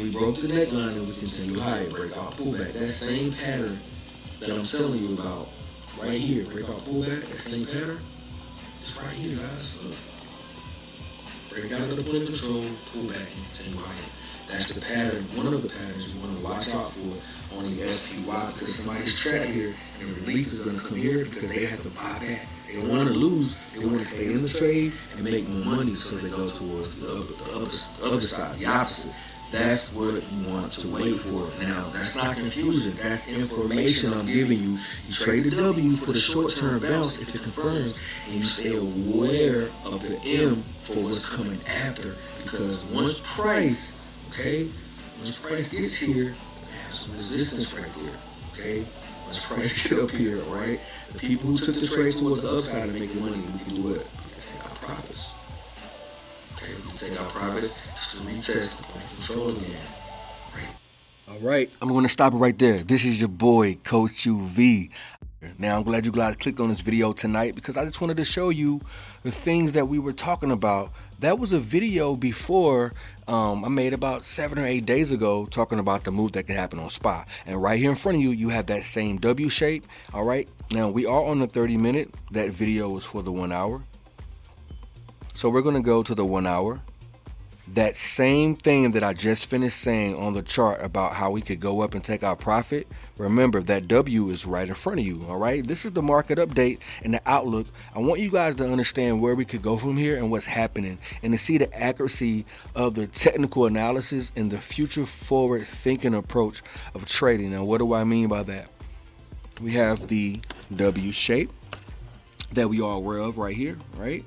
we broke the neckline and we continue higher, breakout, pullback. That same pattern that I'm telling you about right here, breakout, pullback, that same pattern, it's right here, guys. Look. Break out of the point of control, pull back, and continue higher. That's the pattern, one of the patterns you want to watch out for on the SPY, because somebody's trapped here and relief is going to come here because they have to buy back. They don't want to lose, they want to stay in the trade and make more money, so they go towards the other side, the opposite. That's what you want to wait for. Now, that's not confusion. That's information I'm giving you. You trade the W for the short-term bounce if it confirms, and you stay aware of the M for what's coming after. Because once price, once price gets here, we have some resistance right there, okay? Once price get up here, all right? The people who took the trade towards the upside and making money, we can do it. We can take our profits. Okay, we can take our profits just to retest the point of control again. Right. All right, I'm going to stop it right there. This is your boy, Coach UV. Now, I'm glad you guys clicked on this video tonight because I just wanted to show you the things that we were talking about. That was a video before I made about 7 or 8 days ago talking about the move that can happen on SPY. And right here in front of you, you have that same W shape. All right, now we are on the 30-minute. That video was for the 1 hour. So we're going to go to the 1 hour. That same thing that I just finished saying on the chart about how we could go up and take our profit. Remember, that W is right in front of you, all right? This is the market update and the outlook. I want you guys to understand where we could go from here and what's happening, and to see the accuracy of the technical analysis and the future forward thinking approach of trading. Now, what do I mean by that? We have the W shape that we are aware of right here, right?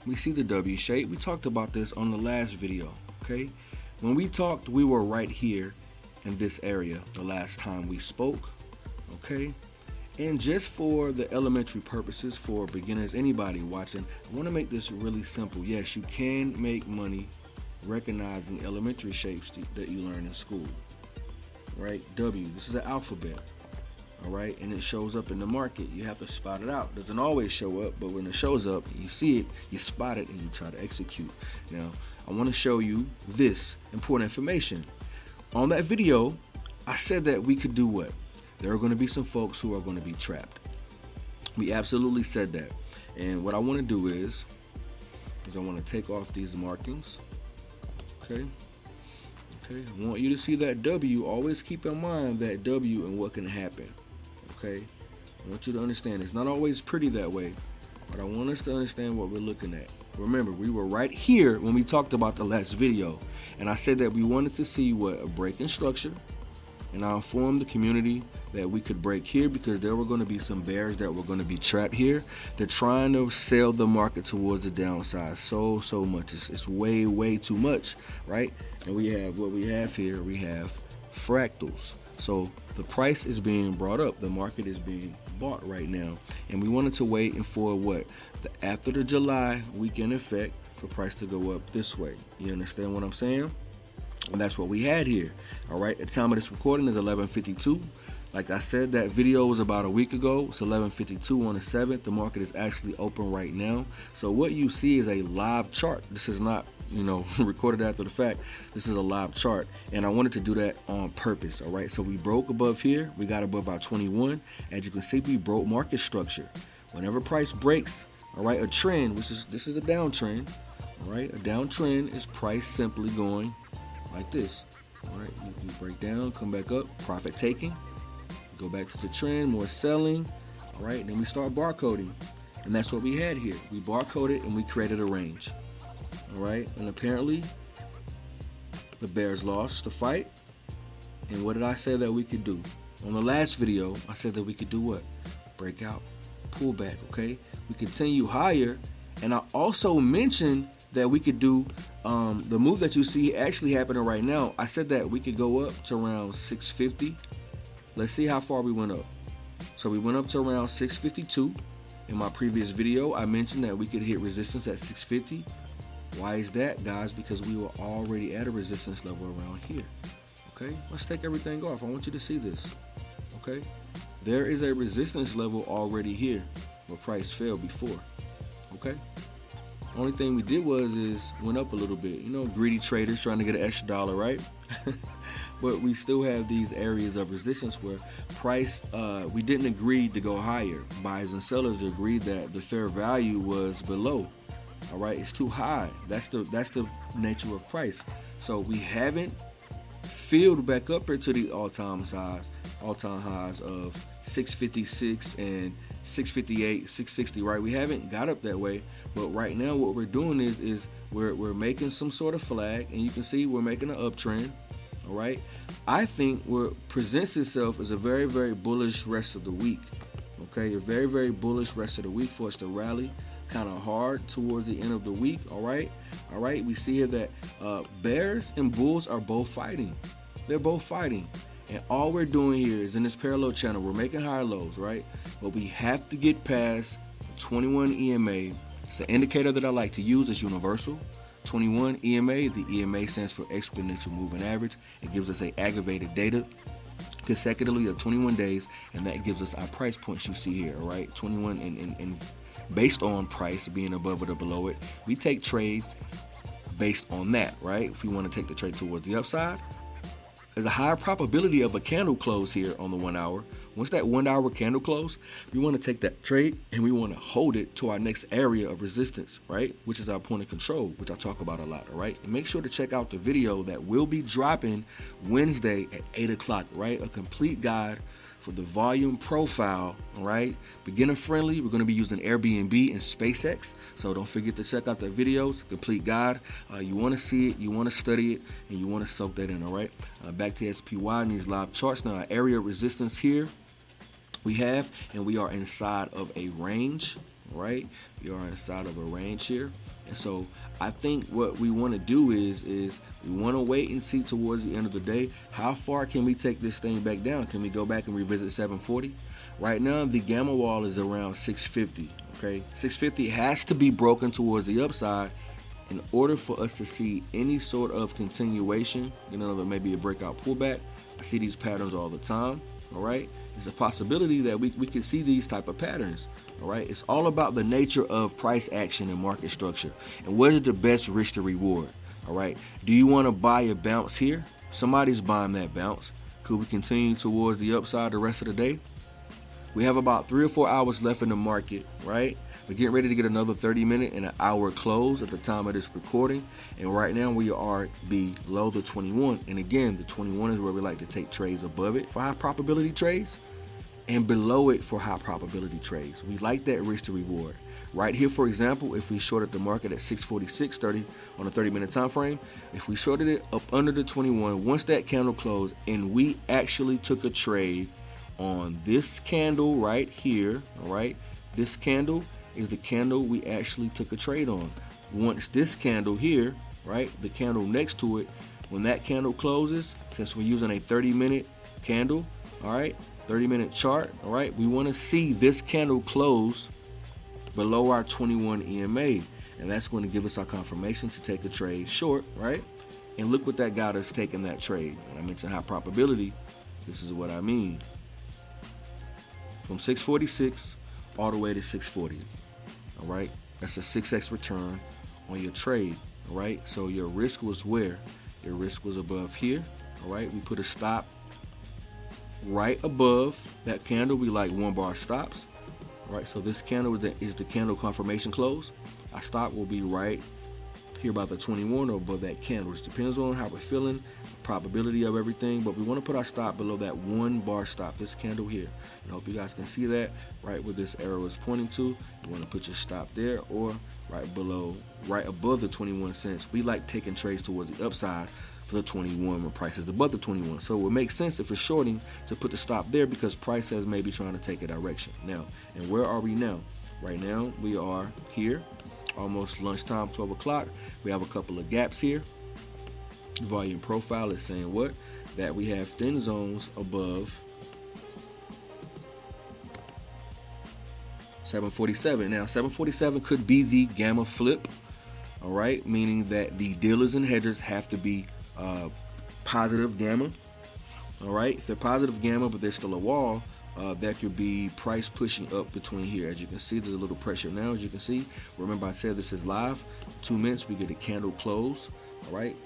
We see the W shape. We talked about this on the last video, okay? When we talked, we were right here in this area the last time we spoke, okay? And just for the elementary purposes, for beginners, anybody watching, I want to make this really simple. Yes, you can make money recognizing elementary shapes that you learn in school, right? W, this is an alphabet. All right, and it shows up in the market. You have to spot it out. It doesn't always show up, but when it shows up, you see it, you spot it, and you try to execute. Now, I want to show you this important information. On that video, I said that we could do what? There are going to be some folks who are going to be trapped. We absolutely said that. And what I want to do is I want to take off these markings. Okay, I want you to see that W. Always keep in mind that W and what can happen. Okay, I want you to understand it's not always pretty that way, but I want us to understand what we're looking at. Remember, we were right here when we talked about the last video, and I said that we wanted to see what a break in structure, and I informed the community that we could break here because there were going to be some bears that were going to be trapped here. They're trying to sell the market towards the downside so much. It's way too much, right? And we have what we have here. We have fractals. So the price is being brought up. The market is being bought right now, and we wanted to wait and for what? After the July weekend effect for price to go up this way. You understand what I'm saying? And that's what we had here. All right, the time of this recording is 11:52. Like I said, that video was about a week ago. It's 11:52 on the 7th. The market is actually open right now. So what you see is a live chart. This is not, recorded after the fact. This is a live chart, and I wanted to do that on purpose. All right, so we broke above here. We got above our 21. As you can see, we broke market structure. Whenever price breaks, all right, a trend, this is a downtrend. All right, a downtrend is price simply going like this. All right, you break down, come back up, profit taking, go back to the trend, more selling. All right, then we start barcoding, and that's what we had here. We barcoded and we created a range. All right, and apparently the bears lost the fight. And what did I say that we could do? On the last video, I said that we could do what? Break out, pull back, okay? We continue higher, and I also mentioned that we could do the move that you see actually happening right now. I said that we could go up to around 650. Let's see how far we went up. So we went up to around 652. In my previous video, I mentioned that we could hit resistance at 650. Why is that, guys? Because we were already at a resistance level around here. Okay, let's take everything off. I want you to see this. Okay, there is a resistance level already here where price fell before. Okay, Only thing we did is went up a little bit. You know, greedy traders trying to get an extra dollar, right? But we still have these areas of resistance where price, we didn't agree to go higher. Buyers and sellers agreed that the fair value was below. All right, it's too high. That's the nature of price. So we haven't filled back up into the all-time highs of 656 and 658, 660, right? We haven't got up that way, but right now what we're doing is we're making some sort of flag, and you can see we're making an uptrend. All right, I think what presents itself as a very, very bullish rest of the week. Okay, a very, very bullish rest of the week for us to rally kind of hard towards the end of the week. All right, we see here that bears and bulls are both fighting. They're both fighting, and all we're doing here is in this parallel channel, we're making higher lows, right? But we have to get past 21 EMA. It's an indicator that I like to use. It's universal. 21 EMA, the EMA stands for exponential moving average. It gives us a aggravated data consecutively of 21 days, and that gives us our price points you see here, all right? 21 and based on price being above it or below it. We take trades based on that, right? If we want to take the trade towards the upside, there's a higher probability of a candle close here on the 1 hour. Once that 1 hour candle close, we want to take that trade and we want to hold it to our next area of resistance, right? Which is our point of control, which I talk about a lot, all right? And make sure to check out the video that will be dropping Wednesday at 8 o'clock, right? A complete guide for the volume profile, all right? Beginner friendly. We're going to be using Airbnb and SpaceX, so don't forget to check out the videos, complete guide. You want to see it, you want to study it, and you want to soak that in, all right? Back to SPY and these live charts. Now, our area of resistance here we have, and we are inside of a range, right? We are inside of a range here. And so I think what we want to do is we want to wait and see towards the end of the day, how far can we take this thing back down? Can we go back and revisit 740? Right now, the gamma wall is around 650, okay? 650 has to be broken towards the upside in order for us to see any sort of continuation, you know, maybe a breakout pullback. I see these patterns all the time, all right? There's a possibility that we can see these type of patterns, all right? It's all about the nature of price action and market structure. And what is the best risk to reward, all right? Do you want to buy a bounce here? Somebody's buying that bounce. Could we continue towards the upside the rest of the day? We have about 3 or 4 hours left in the market, right? We're getting ready to get another 30-minute and an hour close at the time of this recording. And right now we are below the 21. And again, the 21 is where we like to take trades above it for high probability trades and below it for high probability trades. We like that risk to reward. Right here, for example, if we shorted the market at 646.30 on a 30-minute time frame, if we shorted it up under the 21, once that candle closed and we actually took a trade on this candle right here, all right, this candle is the candle we actually took a trade on. Once this candle here, right, the candle next to it, when that candle closes, since we're using a 30-minute candle, all right, 30-minute chart, all right, we want to see this candle close below our 21 EMA, and that's going to give us our confirmation to take a trade short, right? And look what that got us taking that trade. And I mentioned high probability. This is what I mean. From 646 all the way to 640. All right, that's a 6x return on your trade. All right, so your risk was where? Your risk was above here. All right, we put a stop right above that candle. We like 1 bar stops. All right, so this candle is the candle confirmation close. Our stop will be right here by the 21 or above that candle. It depends on how we're feeling, probability of everything, but we want to put our stop below that 1 bar stop, this candle here. And I hope you guys can see that right where this arrow is pointing to. You want to put your stop there or right below, right above the 21 cents. We like taking trades towards the upside for the 21 when price is above the 21. So it would make sense if we're shorting to put the stop there because price has maybe trying to take a direction. Now, and where are we now? Right now, we are here. Almost lunchtime, 12 o'clock. We have a couple of gaps here. The volume profile is saying what? That we have thin zones above 747. Now, 747 could be the gamma flip, all right? Meaning that the dealers and hedgers have to be positive gamma, all right? If they're positive gamma, but there's still a wall, that could be price pushing up between here. As you can see, there's a little pressure now. As you can see, remember I said this is live. 2 minutes, we get a candle close. All right,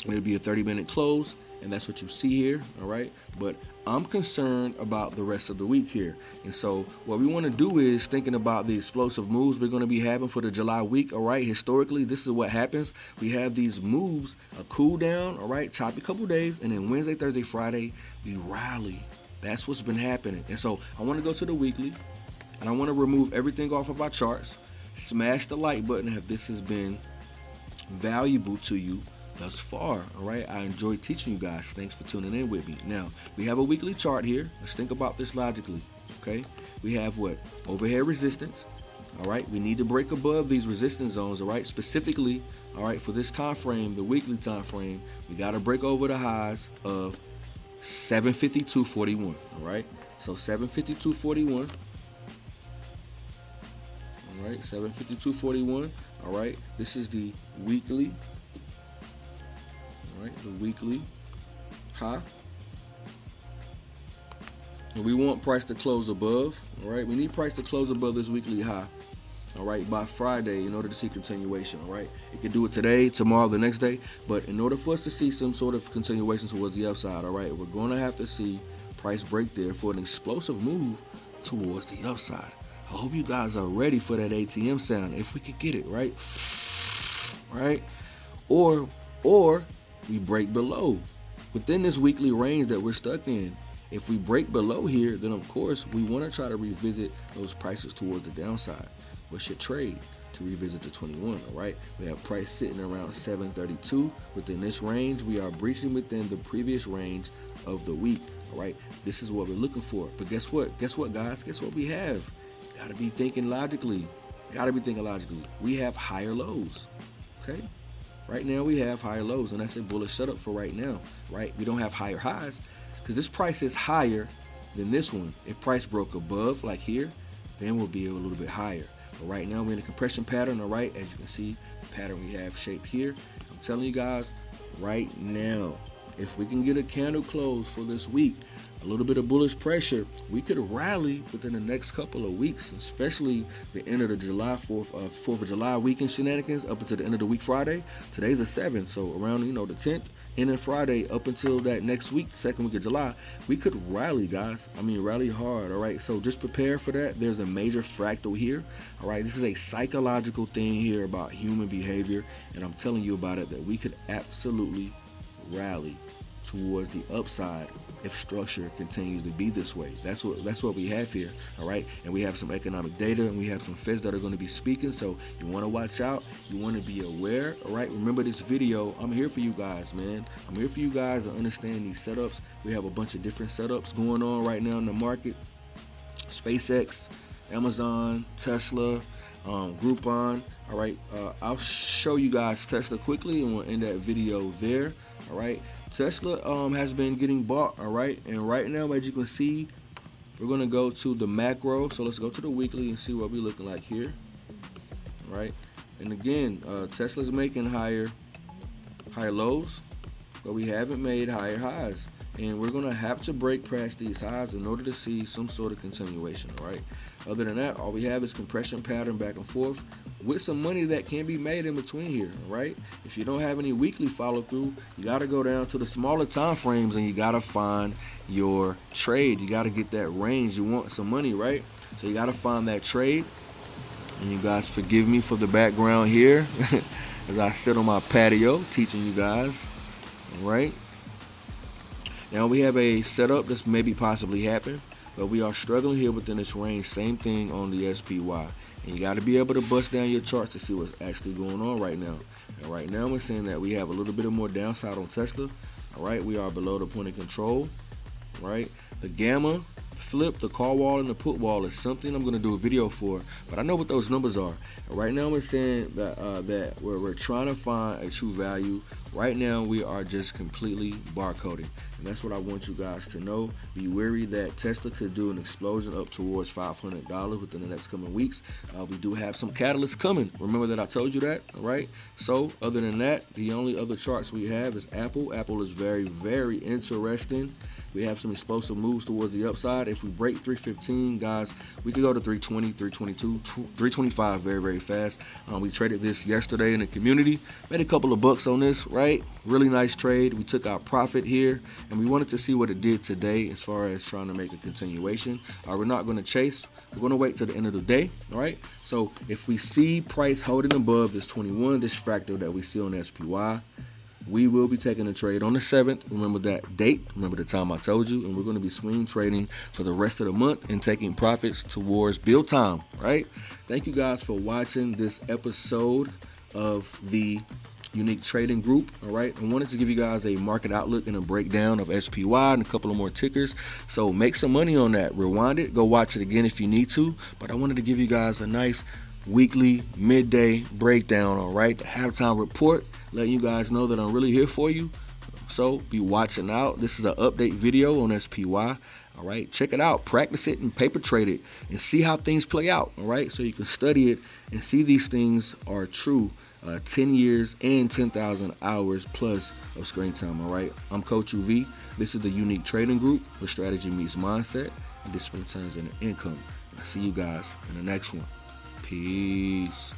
it'll be a 30-minute close, and that's what you see here. All right, but I'm concerned about the rest of the week here. And so what we want to do is thinking about the explosive moves we're going to be having for the July week. All right, historically, this is what happens. We have these moves, a cool down, all right, choppy couple days, and then Wednesday, Thursday, Friday, we rally. That's what's been happening. And so I want to go to the weekly, and I want to remove everything off of our charts. Smash the like button if this has been valuable to you thus far. All right, I enjoy teaching you guys. Thanks for tuning in with me. Now we have a weekly chart here. Let's think about this logically. Okay, we have what? Overhead resistance. All right, we need to break above these resistance zones. All right, specifically, all right, for this time frame, the weekly time frame, we got to break over the highs of 752.41. All right, so 752.41. All right, 752.41. All right, this is the weekly. All right, the weekly high. And we want price to close above. All right, we need price to close above this weekly high. All right, by Friday in order to see continuation. All right, it can do it today, tomorrow, the next day. But in order for us to see some sort of continuation towards the upside, all right, we're going to have to see price break there for an explosive move towards the upside. I hope you guys are ready for that ATM sound if we could get it, right? Right? Or we break below within this weekly range that we're stuck in. If we break below here, then of course we want to try to revisit those prices towards the downside. What's your trade to revisit the 21? All right, we have price sitting around 732. Within this range, we are breaching within the previous range of the week. All right, this is what we're looking for. But guess what? Guess what, guys? Guess what we have? Got to be thinking logically. We have higher lows. Okay. Right now we have higher lows, and that's a bullish setup for right now, right? We don't have higher highs because this price is higher than this one. If price broke above like here, then we'll be a little bit higher. But right now we're in a compression pattern, all right? As you can see, the pattern we have shaped here. I'm telling you guys, right now, if we can get a candle close for this week, a little bit of bullish pressure, we could rally within the next couple of weeks, especially the end of the July 4th of July weekend shenanigans up until the end of the week Friday. Today's the 7th, so around the 10th, and then Friday up until that next week, the second week of July, we could rally, guys. I mean, rally hard, all right? So just prepare for that. There's a major fractal here, all right? This is a psychological thing here about human behavior, and I'm telling you about it, that we could absolutely rally towards the upside if structure continues to be this way. That's what we have here, all right? And we have some economic data, and we have some feds that are going to be speaking, so you want to watch out. You want to be aware, all right? Remember this video, I'm here for you guys, man. I'm here for you guys to understand these setups. We have a bunch of different setups going on right now in the market. SpaceX, Amazon, Tesla, Groupon, all right? I'll show you guys Tesla quickly, and we'll end that video there, all right? Tesla has been getting bought, all right? And right now, as you can see, we're going to go to the macro. So let's go to the weekly and see what we're looking like here, all right? And again, Tesla's making higher lows, but we haven't made higher highs. And we're going to have to break past these highs in order to see some sort of continuation, all right? Other than that, all we have is compression pattern back and forth with some money that can be made in between here, all right? If you don't have any weekly follow through, you got to go down to the smaller time frames and you got to find your trade. You got to get that range. You want some money, right? So you got to find that trade. And you guys forgive me for the background here as I sit on my patio teaching you guys, all right? Now we have a setup that's maybe possibly happen, but we are struggling here within this range. Same thing on the SPY. And you got to be able to bust down your charts to see what's actually going on right now. And right now we're saying that we have a little bit of more downside on Tesla. All right, we are below the point of control. All right, the gamma flip, the call wall, and the put wall is something I'm going to do a video for, but I know what those numbers are. And right now we're saying that we're trying to find a true value. Right now we are just completely barcoding, and that's what I want you guys to know. Be wary that Tesla could do an explosion up towards $500 within the next coming weeks. We do have some catalysts coming. Remember that I told you that, all right? So other than that, the only other charts we have is Apple. Apple is very, very interesting. We have some explosive moves towards the upside. If we break 315, guys, we could go to 320, 322, 325 very, very fast. We traded this yesterday in the community. Made a couple of bucks on this, right? Really nice trade. We took our profit here, and we wanted to see what it did today as far as trying to make a continuation. We're not going to chase. We're going to wait till the end of the day, all right? So if we see price holding above this 21, this fractal that we see on SPY, we will be taking a trade on the 7th. Remember that date. Remember the time I told you. And we're going to be swing trading for the rest of the month and taking profits towards build time, right? Thank you guys for watching this episode of the Unique Trading Group, all right? I wanted to give you guys a market outlook and a breakdown of SPY and a couple of more tickers. So make some money on that. Rewind it. Go watch it again if you need to. But I wanted to give you guys a nice weekly midday breakdown, all right? The halftime report, letting you guys know that I'm really here for you. So be watching out. This is an update video on SPY. All right, check it out, practice it and paper trade it and see how things play out. All right, so you can study it and see these things are true. 10 years and 10,000 hours plus of screen time. All right, I'm Coach UV. This is the Unique Trading Group where strategy meets mindset and discipline turns into income. I'll see you guys in the next one. Peace.